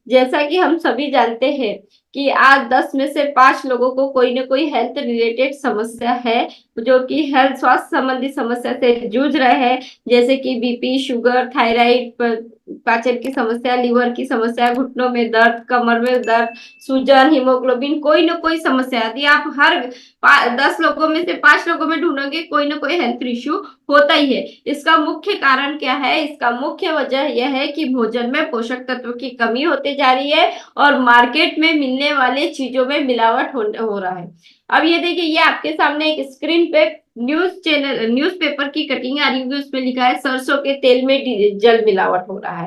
जैसा कि हम सभी जानते हैं कि आज 10 में से 5 लोगों को कोई ना कोई हेल्थ रिलेटेड समस्या है, जो कि हेल्थ स्वास्थ्य संबंधी समस्या से जूझ रहे हैं। जैसे कि बीपी, शुगर, थायराइड, पाचन की समस्या, लीवर की समस्या, घुटनों में दर्द, कमर में दर्द, सूजन, हीमोग्लोबिन, कोई ना कोई समस्या। यदि आप हर 10 लोगों में से 5 लोगों में ढूंढोगे, कोई ना कोई हेल्थ इश्यू होता ही है। इसका मुख्य कारण क्या है? इसका मुख्य वजह यह है कि भोजन में पोषक तत्व की कमी होती जा रही है और मार्केट में मिलने वाले चीजों में मिलावट हो रहा है। अब ये देखिए, ये आपके सामने एक स्क्रीन पे न्यूज़पेपर की कटिंग आ रही है। उसमें लिखा है सरसों के तेल में जल मिलावट हो रहा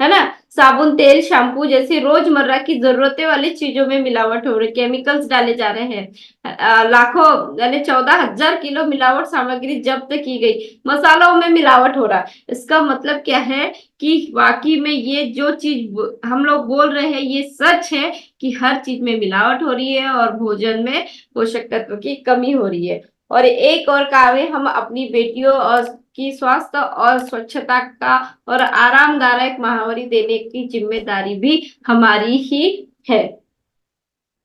है ना। साबुन, तेल, शैम्पू जैसी रोजमर्रा की जरूरतें वाली चीजों में मिलावट हो रही है, केमिकल्स डाले जा रहे हैं। लाखों यानी 14,000 किलो मिलावट सामग्री जब्त की गई। मसालों में मिलावट हो रहा है। इसका मतलब क्या है कि वाकई में ये जो चीज हम लोग बोल रहे हैं ये सच है कि हर चीज में मिलावट हो रही है और भोजन में पोषक तत्व की कमी हो रही है। और एक और काम है, हम अपनी बेटियों और की स्वास्थ्य और स्वच्छता का और आरामदायक माहौल देने की जिम्मेदारी भी हमारी ही है।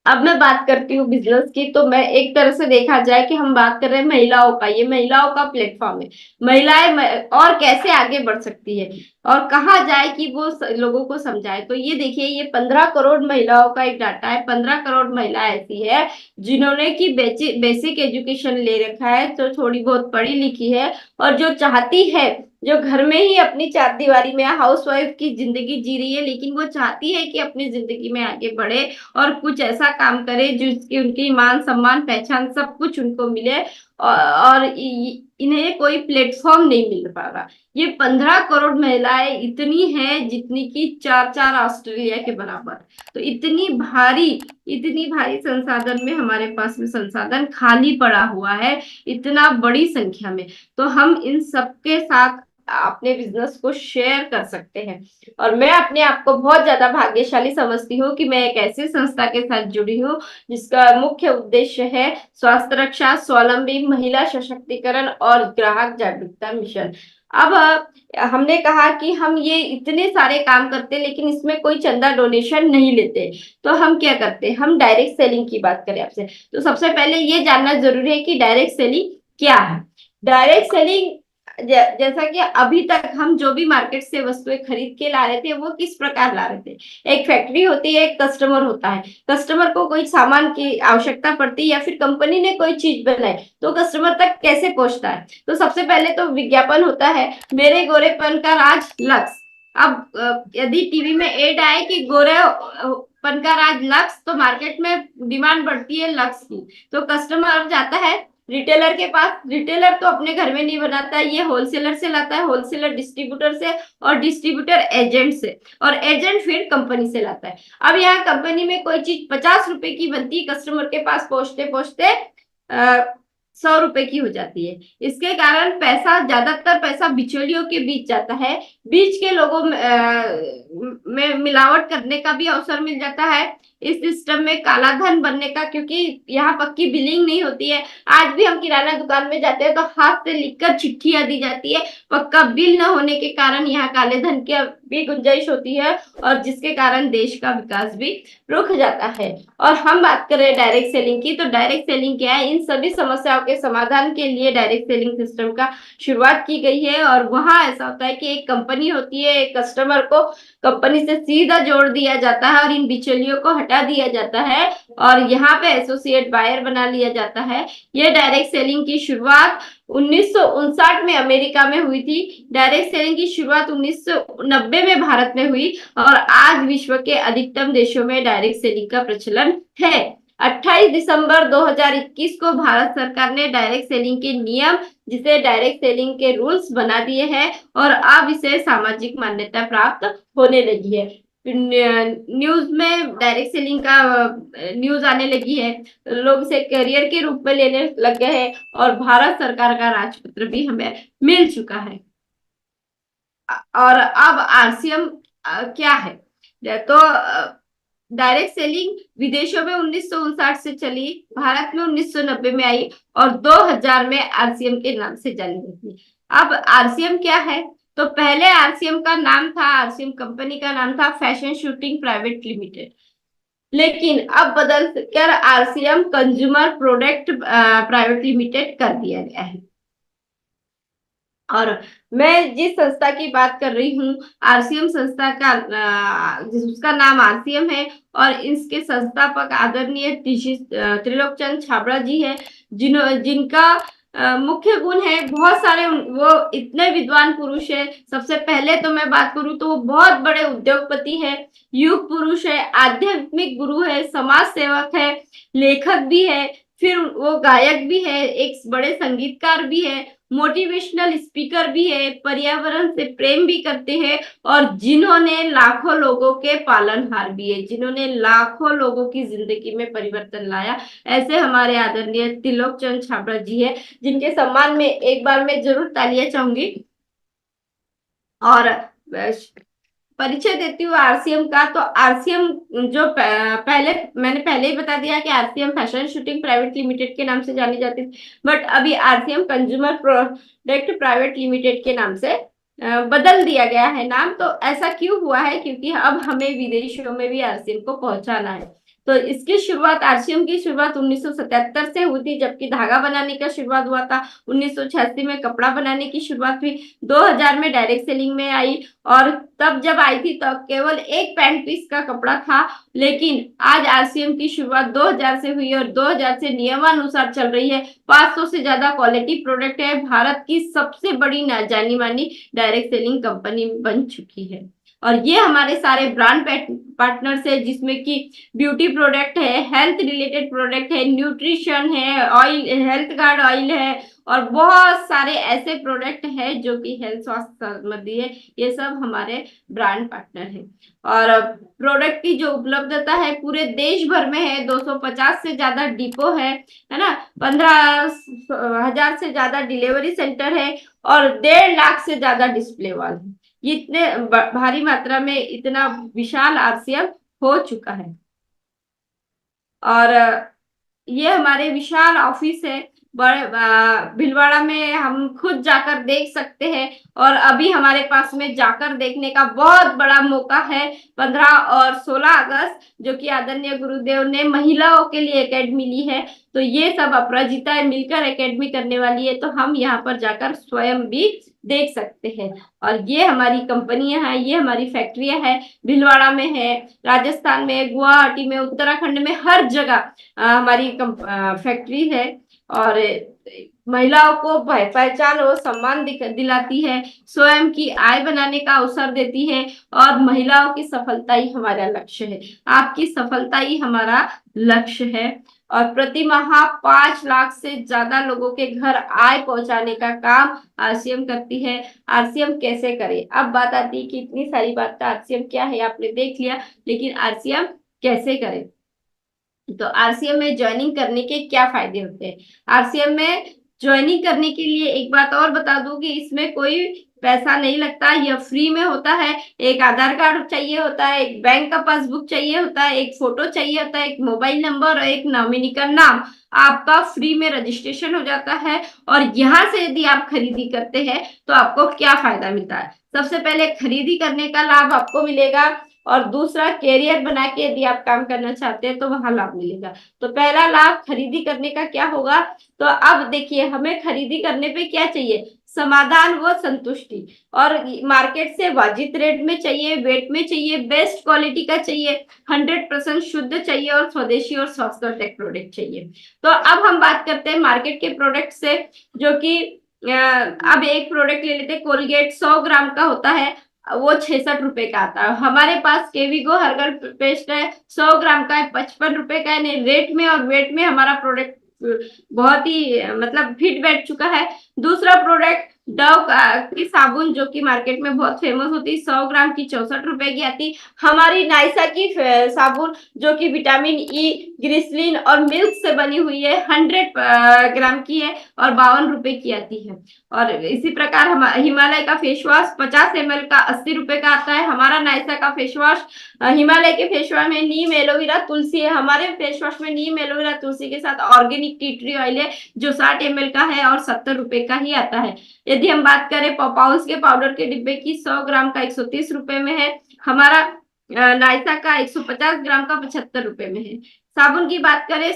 अब मैं बात करती हूँ बिजनेस की, तो मैं एक तरह से देखा जाए कि हम बात कर रहे हैं महिलाओं का, ये महिलाओं का प्लेटफॉर्म है। महिलाएं और कैसे आगे बढ़ सकती है और कहाँ जाए कि वो लोगों को समझाए। तो ये देखिए, ये 15 करोड़ महिलाओं का एक डाटा है। 15 करोड़ महिला ऐसी है जिन्होंने की बेसिक एजुकेशन ले रखा है, तो थोड़ी बहुत पढ़ी लिखी है और जो चाहती है, जो घर में ही अपनी चार दीवारी में हाउस वाइफ की जिंदगी जी रही है, लेकिन वो चाहती है कि अपनी जिंदगी में आगे बढ़े और कुछ ऐसा काम करे जिसकी उनकी मान सम्मान पहचान सब कुछ उनको मिले। और इन्हें कोई प्लेटफॉर्म नहीं मिल पा रहा। ये 15 करोड़ महिलाएं इतनी हैं जितनी की चार चार ऑस्ट्रेलिया के बराबर। तो इतनी भारी संसाधन में हमारे पास में संसाधन खाली पड़ा हुआ है, इतना बड़ी संख्या में। तो हम इन सबके साथ अपने बिजनेस को शेयर कर सकते हैं। और मैं अपने आप को बहुत ज्यादा भाग्यशाली समझती हूँ कि मैं एक ऐसी संस्था के साथ जुड़ी हूँ जिसका मुख्य उद्देश्य है स्वास्थ्य रक्षा, स्वावलंबी महिला सशक्तिकरण और ग्राहक जागरूकता मिशन। अब हमने कहा कि हम ये इतने सारे काम करते लेकिन इसमें कोई चंदा डोनेशन नहीं लेते। तो हम क्या करते, हम डायरेक्ट सेलिंग की बात करें आपसे, तो सबसे पहले ये जानना जरूरी है कि डायरेक्ट सेलिंग क्या है। डायरेक्ट सेलिंग जैसा कि अभी तक हम जो भी मार्केट से वस्तुएं खरीद के ला रहे थे वो किस प्रकार ला रहे थे। एक फैक्ट्री होती है, एक कस्टमर होता है। कस्टमर को कोई सामान की आवश्यकता पड़ती है या फिर कंपनी ने कोई चीज बनाई तो कस्टमर तक कैसे पहुंचता है। तो सबसे पहले तो विज्ञापन होता है, मेरे गोरेपन का राज लक्स। अब यदि टीवी में एड आए कि गोरेपन का राज लक्स, तो मार्केट में डिमांड बढ़ती है लक्स की। तो कस्टमर जाता है रिटेलर के पास। रिटेलर तो अपने घर में नहीं बनाता है, ये होलसेलर से लाता है, होलसेलर डिस्ट्रीब्यूटर से और डिस्ट्रीब्यूटर एजेंट से और एजेंट फिर कंपनी से लाता है। अब यहाँ कंपनी में कोई चीज 50 रुपए की बनती, कस्टमर के पास पहुंचते पहुंचते 100 रुपए की हो जाती है। इसके कारण पैसा, ज्यादातर पैसा बिचौलियों के बीच जाता है। बीच के लोगों में मिलावट करने का भी अवसर मिल जाता है इस सिस्टम में, काला धन बनने का, क्योंकि यहाँ पक्की बिलिंग नहीं होती है। आज भी हम किराना दुकान में जाते हैं तो हाथ से लिखकर चिट्ठियां दी जाती है। पक्का बिल न होने के कारण यहाँ काले धन की भी गुंजाइश होती है और जिसके कारण देश का विकास भी रुक जाता है। और हम बात कर रहे हैं डायरेक्ट सेलिंग की, तो डायरेक्ट सेलिंग क्या है? इन सभी समस्याओं के समाधान के लिए डायरेक्ट सेलिंग सिस्टम का शुरुआत की गई है। और वहां ऐसा होता है कि एक कंपनी होती है, एक कस्टमर को कंपनी से सीधा जोड़ दिया जाता है और इन बिचौलियों को हटा दिया जाता है और यहाँ पे एसोसिएट बायर बना लिया जाता है। ये डायरेक्ट सेलिंग की शुरुआत 1959 में अमेरिका में हुई थी। डायरेक्ट सेलिंग की शुरुआत 1990 में भारत में हुई और आज विश्व के अधिकतम देशों में डायरेक्ट सेलिंग का प्रचलन है। 28 दिसंबर 2021 को भारत सरकार ने डायरेक्ट सेलिंग के नियम, जिसे डायरेक्ट सेलिंग के रूल्स बना दिए हैं और अब इसे सामाजिक मान्यता प्राप्त होने लगी है। न्यूज में डायरेक्ट सेलिंग का न्यूज आने लगी है, लोग इसे करियर के रूप में लेने लग गए हैं और भारत सरकार का राजपत्र भी हमें मिल चुका है। और अब आरसीएम क्या है? तो डायरेक्ट सेलिंग विदेशों में 1959 से चली, भारत में 1990 में आई और 2000 में आरसीएम के नाम से जानी जाती है। अब आरसीएम क्या है? तो पहले आरसीएम का नाम था, आरसीएम कंपनी का नाम था फैशन शूटिंग प्राइवेट लिमिटेड, लेकिन अब बदल कर RCM consumer product private limited कर दिया गया है। और मैं जिस संस्था की बात कर रही हूँ, आरसीएम संस्था का उसका नाम आरसीएम है, और इसके संस्थापक आदरणीय त्रिलोकचंद छाबड़ा जी है, जिनका मुख्य गुण है बहुत सारे। वो इतने विद्वान पुरुष है। सबसे पहले तो मैं बात करूं तो वो बहुत बड़े उद्योगपति है, युग पुरुष है, आध्यात्मिक गुरु है, समाज सेवक है, लेखक भी है, फिर वो गायक भी है, एक बड़े संगीतकार भी है, मोटिवेशनल स्पीकर भी है, पर्यावरण से प्रेम भी करते हैं, और जिन्होंने लाखों लोगों के पालनहार भी है, जिन्होंने लाखों लोगों की जिंदगी में परिवर्तन लाया, ऐसे हमारे आदरणीय त्रिलोकचंद छाबड़ा जी है, जिनके सम्मान में एक बार मैं जरूर तालियां चाहूंगी। और परिचय देती हूँ आरसीएम का। तो आरसीएम जो पहले मैंने पहले ही बता दिया कि RCM fashion shooting private limited के नाम से जानी जाती थी, बट अभी RCM consumer product private limited के नाम से बदल दिया गया है नाम। तो ऐसा क्यों हुआ है? क्योंकि अब हमें विदेशों में भी आरसीएम को पहुंचाना है। तो इसकी शुरुआत, आरसीएम की शुरुआत 1977 से हुई थी, जबकि धागा बनाने का शुरुआत हुआ था 1986 में, कपड़ा बनाने की शुरुआत हुई 2000 में, डायरेक्ट सेलिंग में आई। और तब जब आई थी तब केवल एक पैंट पीस का कपड़ा था, लेकिन आज आरसीएम की शुरुआत 2000 से हुई और 2000 से नियमानुसार चल रही है। 500 से ज्यादा क्वालिटी प्रोडक्ट है, भारत की सबसे बड़ी जानी मानी डायरेक्ट सेलिंग कंपनी बन चुकी है। और ये हमारे सारे ब्रांड पार्टनर्स है, जिसमें कि ब्यूटी प्रोडक्ट है, हेल्थ रिलेटेड प्रोडक्ट है, न्यूट्रिशन है, ऑयल, हेल्थ गार्ड ऑयल है, और बहुत सारे ऐसे प्रोडक्ट है जो कि हेल्थ स्वास्थ्य संबंधी है। ये सब हमारे ब्रांड पार्टनर है। और प्रोडक्ट की जो उपलब्धता है पूरे देश भर में है, 250 से ज्यादा डिपो है ना, 15,000 से ज्यादा डिलीवरी सेंटर है, और 1.5 लाख से ज्यादा डिस्प्ले वाल है। ये इतने भारी मात्रा में इतना विशाल आरसीएम हो चुका है। और ये हमारे विशाल ऑफिस है, बड़े भीलवाड़ा में, हम खुद जाकर देख सकते हैं। और अभी हमारे पास में जाकर देखने का बहुत बड़ा मौका है, 15 और 16 अगस्त, जो कि आदरणीय गुरुदेव ने महिलाओं के लिए एकेडमी ली है। तो ये सब अपराजिता मिलकर एकेडमी करने वाली है, तो हम यहाँ पर जाकर स्वयं भी देख सकते हैं। और ये हमारी कंपनियां हैं, ये हमारी फैक्ट्रियां हैं, भीलवाड़ा में है, राजस्थान में, गुवाहाटी में, उत्तराखंड में, हर जगह हमारी फैक्ट्री है। और महिलाओं को पहचान और सम्मान दिलाती है, स्वयं की आय बनाने का अवसर देती है, और महिलाओं की सफलता ही हमारा लक्ष्य है, आपकी सफलता ही हमारा लक्ष्य है। और प्रति माह 5 लाख से ज्यादा लोगों के घर आय पहुंचाने का काम आरसीएम करती है। आरसीएम कैसे करे? अब बात आती है कि इतनी सारी बात का आरसीएम क्या है, आपने देख लिया, लेकिन आरसीएम कैसे करे? तो आरसीएम में ज्वाइनिंग करने के क्या फायदे होते हैं? आरसीएम में ज्वाइनिंग करने के लिए एक बात और बता दूं कि इसमें कोई पैसा नहीं लगता, यह फ्री में होता है। एक आधार कार्ड चाहिए होता है, एक बैंक का पासबुक चाहिए होता है, एक फोटो चाहिए होता है, एक मोबाइल नंबर और एक नॉमिनी का नाम, आपका फ्री में रजिस्ट्रेशन हो जाता है। और यहाँ से यदि आप खरीदी करते हैं तो आपको क्या फायदा मिलता है? सबसे पहले खरीदी करने का लाभ आपको मिलेगा, और दूसरा कैरियर बना के यदि आप काम करना चाहते हैं तो वहां लाभ मिलेगा। तो पहला लाभ खरीदी करने का क्या होगा? तो अब देखिए, हमें खरीदी करने पे क्या चाहिए? समाधान व संतुष्टि, और मार्केट से वाजिब रेट में चाहिए, वेट में चाहिए, बेस्ट क्वालिटी का चाहिए, 100% शुद्ध चाहिए, और स्वदेशी और स्वास्थ्य टेक प्रोडक्ट चाहिए। तो अब हम बात करते हैं मार्केट के प्रोडक्ट से, जो कि अब एक प्रोडक्ट ले लेते हैं, कोलगेट 100 ग्राम का होता है, वो 66 रुपए का आता है। हमारे पास केवीगो हर्बल पेस्ट है, 100 ग्राम का है, 55 रुपए का है। रेट में और वेट में हमारा प्रोडक्ट बहुत ही मतलब फिट बैठ चुका है। दूसरा प्रोडक्ट डव की साबुन, जो कि मार्केट में बहुत फेमस होती है, 100 ग्राम की 64 रुपए की आती। हमारी नाइसा की साबुन, जो कि विटामिन ई, ग्लिसरीन और मिल्क से बनी हुई है, 100 ग्राम की है और 52 रुपए की आती है। और इसी प्रकार हम हिमालय का फेस वॉश 50 ml का 80 रुपए का आता है। हमारा नाइसा का फेस वॉश, हिमालय के फेस वॉश में नीम, एलोवेरा, तुलसी है, हमारे फेस वॉश में नीम, एलोवेरा, तुलसी के साथ ऑर्गेनिक टी ट्री ऑयल है, जो 60 ml का है और 70 रुपए का ही आता है। यदि हम बात करें पाउंड्स के पाउडर के डिब्बे की, 100 ग्राम का 130 रुपए में है। हमारा नायसा का 150 ग्राम का 75 रुपए में है। साबुन की बात करें,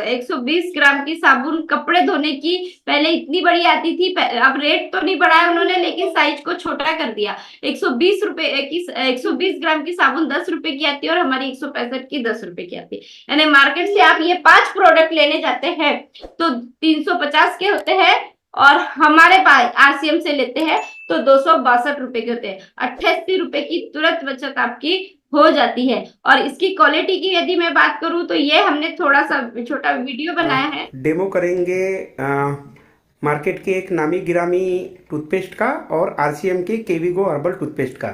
120 ग्राम की साबुन कपड़े धोने की पहले इतनी बड़ी आती थी, अब रेट तो नहीं बढ़ाया उन्होंने, लेकिन साइज को छोटा कर दिया। 120 रुपए की 120 ग्राम की साबुन 10 रुपए की आती है, और हमारी 165 की 10 रुपए की आती है। यानी मार्केट से आप ये 5 प्रोडक्ट लेने जाते हैं तो 350 के होते हैं, और हमारे पास आरसीएम से लेते हैं तो 262 रुपए के होते हैं। 88 रुपए की तुरंत बचत आपकी हो जाती है। और इसकी क्वालिटी की यदि मैं बात करूं तो ये हमने थोड़ा सा छोटा वीडियो बनाया है। डेमो करेंगे मार्केट के एक नामी गिरामी टूथपेस्ट का और आरसीएम के केवीगो हर्बल टूथपेस्ट का।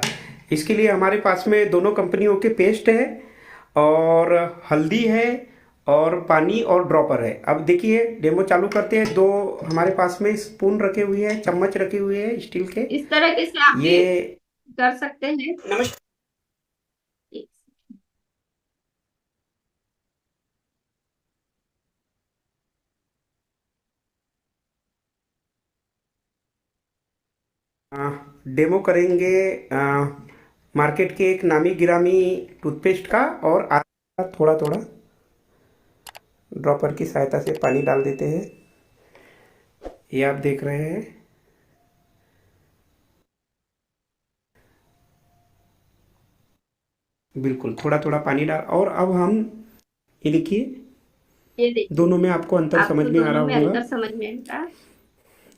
इसके लिए हमारे पास में दोनों कंपनियों के पेस्ट है और हल्दी है और पानी और ड्रॉपर है। अब देखिए डेमो चालू करते हैं। दो हमारे पास में स्पून रखे हुए हैं, चम्मच रखे हुए हैं स्टील के। इस तरह से आप ये कर सकते हैं। नमस्कार। डेमो करेंगे मार्केट के एक नामी गिरामी टूथपेस्ट का और थोड़ा थोड़ा ड्रॉपर की सहायता से पानी डाल देते हैं। ये आप देख रहे हैं। बिल्कुल थोड़ा थोड़ा पानी डाल, और अब हम ये देखिए, ये देखिए, दोनों में आपको अंतर समझ में आ रहा होगा। अंतर समझ में आएगा।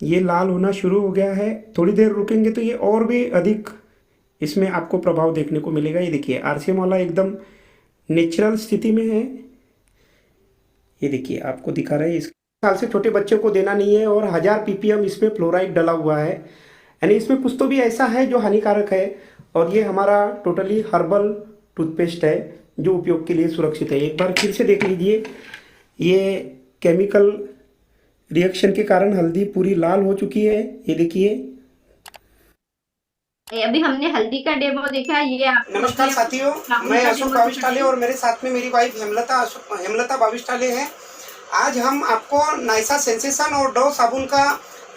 ये लाल होना शुरू हो गया है। थोड़ी देर रुकेंगे तो ये और भी अधिक इसमें आपको प्रभाव देखने को मिलेगा। ये देखिए आरसीएम वाला एकदम नेचुरल स्थिति में है। ये देखिए आपको दिखा रहे हैं। इस साल से छोटे बच्चे को देना नहीं है, और 1000 पीपीएम इसमें फ्लोराइड डला हुआ है, यानी इसमें कुछ तो भी ऐसा है जो हानिकारक है। और ये हमारा टोटली हर्बल टूथपेस्ट है जो उपयोग के लिए सुरक्षित है। एक बार फिर से देख लीजिए, ये केमिकल रिएक्शन के कारण हल्दी पूरी लाल हो चुकी है। ये देखिए। अभी हमने हल्दी का डेमो देखा। ये आप नमस्कार साथियों, मैं अशोक बाविष्टाले और मेरे साथ में मेरी वाइफ हेमलता बाविष्टाले है। आज हम आपको नायसा सेंसेशन और डव साबुन का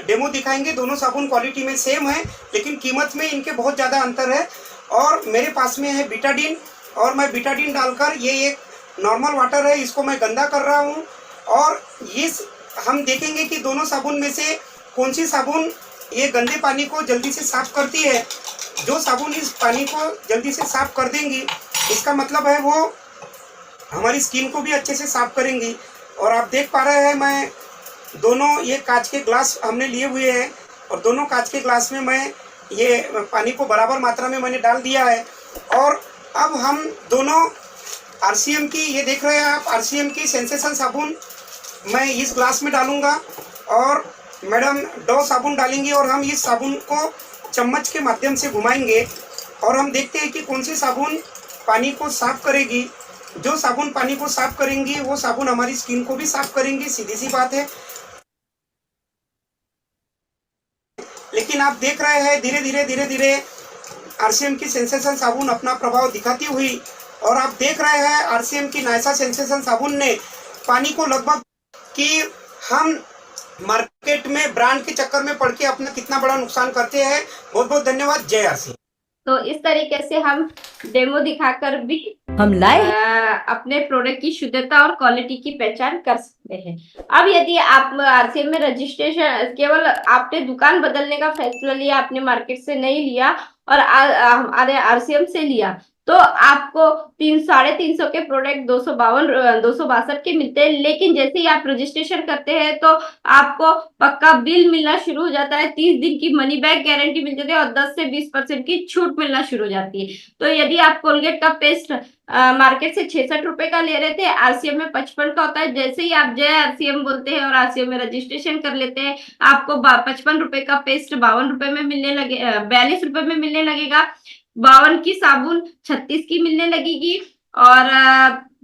डेमो दिखाएंगे। दोनों साबुन क्वालिटी में सेम है, लेकिन कीमत में इनके बहुत ज़्यादा अंतर है। और मेरे पास में है बीटाडीन, और मैं बीटाडीन डालकर, ये एक नॉर्मल वाटर है, इसको मैं गंदा कर रहा हूँ। और इस हम देखेंगे कि दोनों साबुन में से कौन सी साबुन ये गंदे पानी को जल्दी से साफ करती है। जो साबुन इस पानी को जल्दी से साफ कर देंगी, इसका मतलब है वो हमारी स्किन को भी अच्छे से साफ करेंगी। और आप देख पा रहे हैं, मैं दोनों ये कांच के ग्लास हमने लिए हुए हैं, और दोनों कांच के ग्लास में मैं ये पानी को बराबर मात्रा में मैंने डाल दिया है। और अब हम दोनों आरसीएम की, ये देख रहे हैं आप, आरसीएम की सेंसेशन साबुन मैं इस ग्लास में डालूंगा, और मैडम डव साबुन डालेंगी, और हम इस साबुन को चम्मच के माध्यम से घुमाएंगे, और हम देखते हैं कि कौन सी साबुन पानी को साफ करेगी। जो साबुन पानी को साफ करेंगी वो साबुन हमारी स्किन को भी साफ करेंगी, सीधी सी बात है। लेकिन आप देख रहे हैं धीरे धीरे आरसीएम की सेंसेशन साबुन अपना प्रभाव दिखाती हुई, और आप देख रहे हैं आरसीएम की नायसा सेंसेशन साबुन ने पानी को लगभग, कि हम मार्केट में ब्रांड के चक्कर में पड़ के अपना कितना बड़ा नुकसान करते हैं। बहुत बहुत धन्यवाद। जय आरसी। तो इस तरीके से हम डेमो दिखाकर भी हम लाए अपने प्रोडक्ट की शुद्धता और क्वालिटी की पहचान कर सकते हैं। अब यदि आप आरसीएम में रजिस्ट्रेशन, केवल आपने दुकान बदलने का फैसला लिया, आपने मार्केट से नहीं लिया और आरसीएम से लिया, तो आपको 350 के प्रोडक्ट 262 के मिलते हैं। लेकिन जैसे ही आप रजिस्ट्रेशन करते हैं तो आपको पक्का बिल मिलना शुरू हो जाता है, 30 दिन की मनी बैक गारंटी मिल जाती है, और 10 से 20% की छूट मिलना शुरू हो जाती है। तो यदि आप कोलगेट का पेस्ट मार्केट से 66 रुपए का ले रहे थे, आरसीएम में 55 का होता है। जैसे ही आप जय आरसीएम बोलते हैं और आरसीएम में रजिस्ट्रेशन कर लेते हैं, आपको 55 रुपए का पेस्ट 52 रुपए में मिलने लगे, 42 रुपए में मिलने लगेगा। 52 की साबुन 36 की मिलने लगेगी, और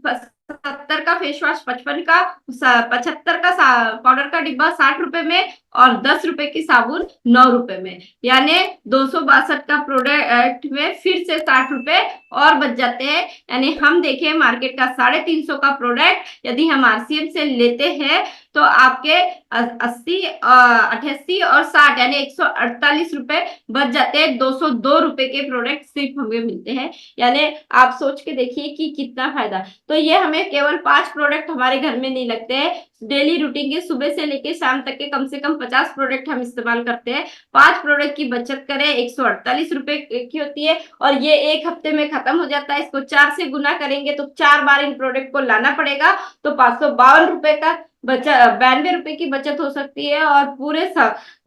70 का फेस वॉश 55 का, 75 का पाउडर का डिब्बा 60 रुपए में, और 10 रुपए की साबुन 9 रुपए में, यानी 262 का प्रोडक्ट में फिर से 60 रुपए और बच जाते हैं। यानी हम देखें मार्केट का 350 का प्रोडक्ट यदि हम आरसीएम से लेते हैं तो आपके 80, 88 और 60 यानी 148 रुपए बच जाते हैं। 202 रुपए के प्रोडक्ट सिर्फ हमें मिलते हैं। यानी आप सोच के देखिए कि कितना फायदा। तो ये हमें केवल 5 प्रोडक्ट हमारे घर में नहीं लगते हैं, डेली रूटीन के सुबह से लेके शाम तक के कम से कम 50 प्रोडक्ट हम इस्तेमाल करते हैं। 5 प्रोडक्ट की बचत करें 148 रुपए की होती है और ये एक हफ्ते में खत्म हो जाता है। इसको 4 से गुना करेंगे तो 4 बार इन प्रोडक्ट को लाना पड़ेगा, तो 552 रुपए का 92 रुपए की बचत हो सकती है। और पूरे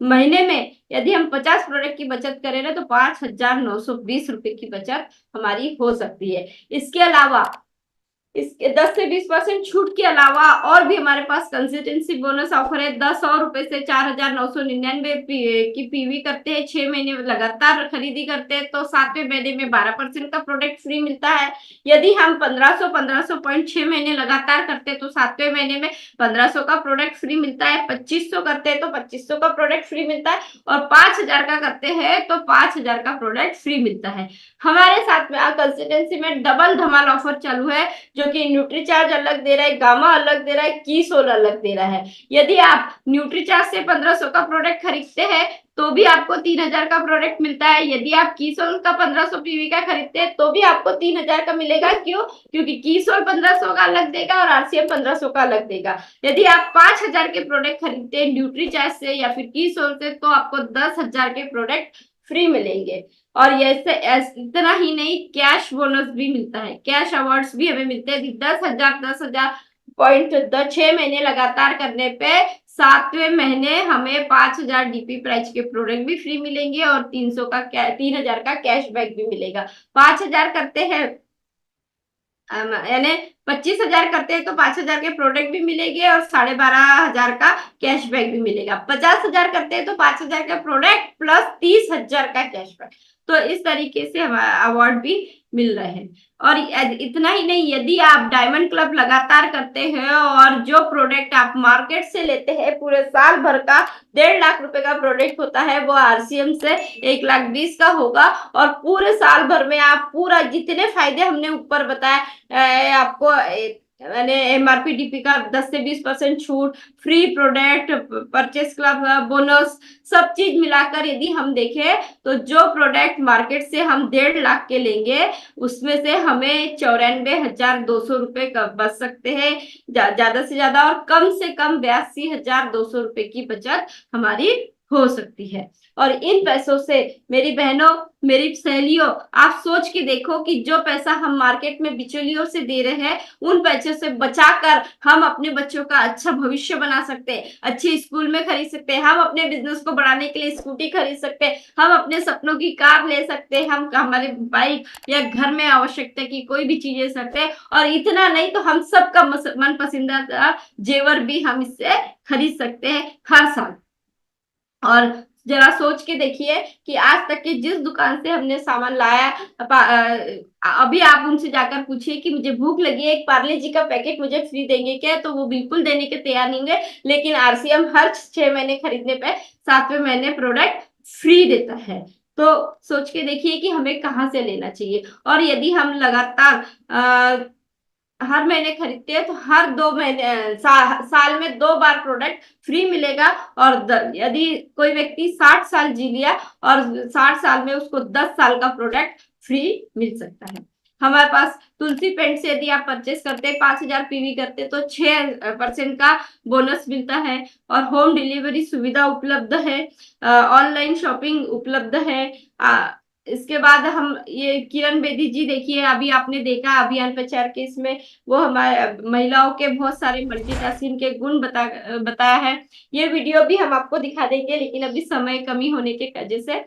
महीने में यदि हम 50 प्रोडक्ट की बचत करें ना तो 5,920 रुपए की बचत हमारी हो सकती है। इसके अलावा इसके 10 से 20% छूट के अलावा और भी हमारे पास कंसिस्टेंसी बोनस ऑफर है। 10 और रुपए से 4,999 की पीवी करते हैं, 6 महीने लगातार खरीदी करते हैं तो 7वें महीने में 12% का प्रोडक्ट फ्री मिलता है। यदि हम 1500 पॉइंट 6 महीने लगातार करते हैं तो 7वें महीने में 1500 का प्रोडक्ट फ्री मिलता है। 2500 करते हैं तो 2500 का प्रोडक्ट फ्री मिलता है और 5000 का करते हैं तो 5000 का प्रोडक्ट फ्री मिलता है। हमारे साथ में कंसिस्टेंसी में डबल धमाल ऑफर चालू है, जो कि न्यूट्रीचार्ज अलग दे रहा है, गामा अलग दे रहा है, कीसोल अलग दे रहा है। यदि आप न्यूट्रीचार्ज से 1500 का प्रोडक्ट खरीदते हैं तो भी आपको 3000 का प्रोडक्ट मिलता है। यदि आप कीसोल का 1500 पीवी का खरीदते हैं तो भी आपको 3000 का मिलेगा। क्यों? क्योंकि कीसोल 1500 का अलग देगा और आरसीएम 1500 का अलग देगा। यदि आप 5000 के प्रोडक्ट खरीदते हैं न्यूट्रीचार्ज से या फिर कीसोल से तो आपको 10,000 के प्रोडक्ट फ्री मिलेंगे। और ऐसे इतना ही नहीं, कैश बोनस भी मिलता है, कैश अवार्ड्स भी हमें मिलते हैं। 10,000 पॉइंट 6 महीने लगातार करने पे 7वें महीने हमें 5000 डीपी प्राइस के प्रोडक्ट भी फ्री मिलेंगे और 3000 का कैशबैक भी मिलेगा। 5000 करते हैं यानी 25,000 करते हैं तो 5,000 के प्रोडक्ट भी मिलेंगे और 12,500 का कैशबैक भी मिलेगा। 50,000 करते हैं तो 5,000 का प्रोडक्ट प्लस 30,000 का कैशबैक। तो इस तरीके से अवार्ड भी मिल रहे हैं। और इतना ही नहीं, यदि आप डायमंड क्लब लगातार करते हैं और जो प्रोडक्ट आप मार्केट से लेते हैं पूरे साल भर का 1.5 लाख रुपए का प्रोडक्ट होता है वो आरसीएम से 1,20,000 का होगा। और पूरे साल भर में आप पूरा जितने फायदे हमने ऊपर बताए आपको, मैंने एमआरपी डीपी का 10 से 20% छूट, free product, purchase club bonus, सब चीज मिलाकर यदि हम देखें तो जो प्रोडक्ट मार्केट से हम 1.5 लाख के लेंगे उसमें से हमें 94,200 रुपए बच सकते हैं ज्यादा से ज्यादा, और कम से कम 82,200 रुपए की बचत हमारी हो सकती है। और इन पैसों से मेरी बहनों, मेरी सहेलियों, आप सोच के देखो कि जो पैसा हम मार्केट में बिचौलियों से दे रहे हैं उन पैसों से बचाकर हम अपने बच्चों का अच्छा भविष्य बना सकते हैं, अच्छे स्कूल में खरीद सकते हैं, हम अपने बिजनेस को बढ़ाने के लिए स्कूटी खरीद सकते हैं, हम अपने सपनों की कार ले सकते हैं, हम हमारे बाइक या घर में आवश्यकता की कोई भी चीज ले सकते हैं। और इतना नहीं तो हम सबका मन पसंदीदा जेवर भी हम इससे खरीद सकते हैं हर साल। और जरा सोच के देखिए कि आज तक के जिस दुकान से हमने सामान लाया, अभी आप उनसे जाकर पूछिए कि मुझे भूख लगी है, एक पार्ले जी का पैकेट मुझे फ्री देंगे क्या, तो वो बिल्कुल देने के तैयार नहीं होंगे। लेकिन आरसीएम हर 6 महीने खरीदने पे 7वें महीने प्रोडक्ट फ्री देता है। तो सोच के देखिए कि हमें कहाँ से लेना चाहिए। और यदि हम लगातार हर महीने खरीदते हैं तो हर 2 महीने साल में 2 बार प्रोडक्ट फ्री मिलेगा। और यदि कोई व्यक्ति 60 साल जी लिया और 60 साल में उसको 10 साल का प्रोडक्ट फ्री मिल सकता है। हमारे पास तुलसी पेंट से यदि आप परचेस करते हैं 5000 पीवी करते तो 6% का बोनस मिलता है। और होम डिलीवरी सुविधा उपलब्ध है, ऑनलाइन शॉपिंग उपलब्ध है। इसके बाद हम ये किरण बेदी जी, देखिए अभी आपने देखा अभियान प्रचार के इसमें वो हमारे महिलाओं के बहुत सारे मल्टीटास्किंग के गुण बताया है। ये वीडियो भी हम आपको दिखा देंगे लेकिन अभी समय कमी होने के वजह से।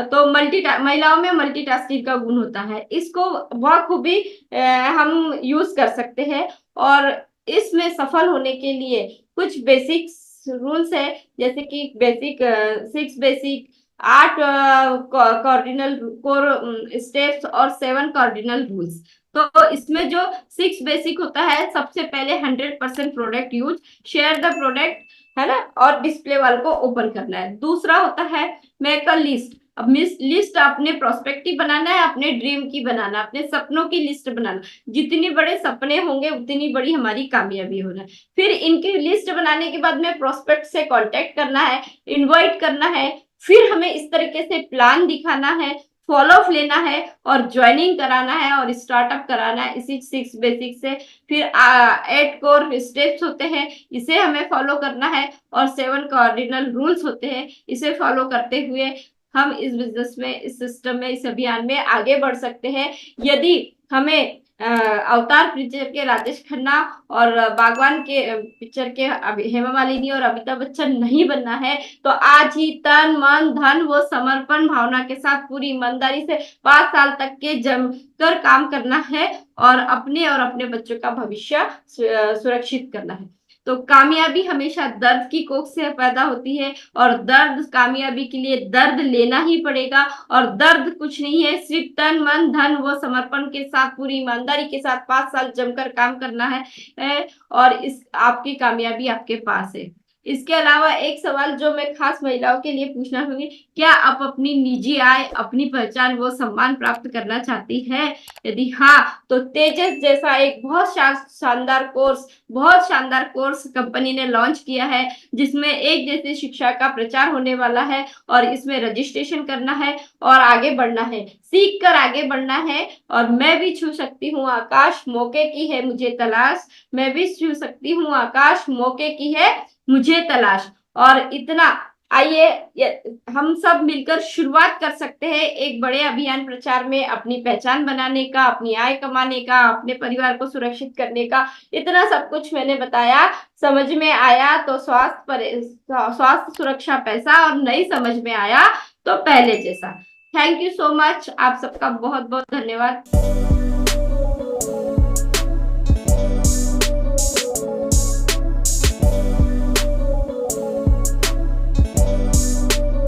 तो महिलाओं में मल्टीटास्किंग का गुण होता है, इसको बखूबी हम यूज कर सकते हैं। और इसमें सफल होने के लिए कुछ बेसिक रूल्स है, जैसे कि 6 बेसिक, 8 कार्डिनल कोर स्टेप्स और 7 कार्डिनल रूल्स। तो इसमें जो 6 बेसिक होता है, सबसे पहले 100% product use, share the product है ना, और डिस्प्ले वाल को ओपन करना है। दूसरा होता है मेक अ लिस्ट। अब लिस्ट अपने प्रोस्पेक्टिव बनाना है, अपने ड्रीम की बनाना, अपने सपनों की लिस्ट बनाना। जितनी बड़े सपने होंगे उतनी बड़ी हमारी कामयाबी होना है। फिर इनकी लिस्ट बनाने के बाद में प्रोस्पेक्ट से कांटेक्ट करना है, इनवाइट करना है। फिर हमें इस तरीके से प्लान दिखाना है, फॉलो अप लेना है और ज्वाइनिंग कराना है और स्टार्टअप कराना है इसी 6 बेसिक से। फिर 8 कोर स्टेप्स होते हैं, इसे हमें फॉलो करना है और 7 कार्डिनल रूल्स होते हैं, इसे फॉलो करते हुए हम इस बिजनेस में, इस सिस्टम में, इस अभियान में आगे बढ़ सकते हैं। यदि हमें अवतार पिक्चर के राजेश खन्ना और बागवान के पिक्चर के हेमा मालिनी और अमिताभ बच्चन नहीं बनना है तो आज ही तन मन धन वो समर्पण भावना के साथ पूरी ईमानदारी से 5 साल तक के जमकर काम करना है और अपने बच्चों का भविष्य सुरक्षित करना है। तो कामयाबी हमेशा दर्द की कोख से पैदा होती है और दर्द, कामयाबी के लिए दर्द लेना ही पड़ेगा। और दर्द कुछ नहीं है, सिर्फ तन मन धन वो समर्पण के साथ पूरी ईमानदारी के साथ 5 साल जमकर काम करना है और इस आपकी कामयाबी आपके पास है। इसके अलावा एक सवाल जो मैं खास महिलाओं के लिए पूछना चाहूंगी, क्या आप अपनी निजी आय, अपनी पहचान व सम्मान प्राप्त करना चाहती है? यदि हाँ तो तेजस जैसा एक बहुत शानदार कोर्स कंपनी ने लॉन्च किया है जिसमें एक जैसी शिक्षा का प्रचार होने वाला है और इसमें रजिस्ट्रेशन करना है और आगे बढ़ना है, सीख कर आगे बढ़ना है। और मैं भी छू सकती हूँ आकाश, मौके की है मुझे तलाश। मैं भी छू सकती हूँ आकाश, मौके की है मुझे तलाश। और इतना, आइए हम सब मिलकर शुरुआत कर सकते हैं एक बड़े अभियान प्रचार में, अपनी पहचान बनाने का, अपनी आय कमाने का, अपने परिवार को सुरक्षित करने का। इतना सब कुछ मैंने बताया, समझ में आया तो स्वास्थ्य सुरक्षा पैसा, और नहीं समझ में आया तो पहले जैसा। थैंक यू सो मच, आप सबका बहुत बहुत धन्यवाद।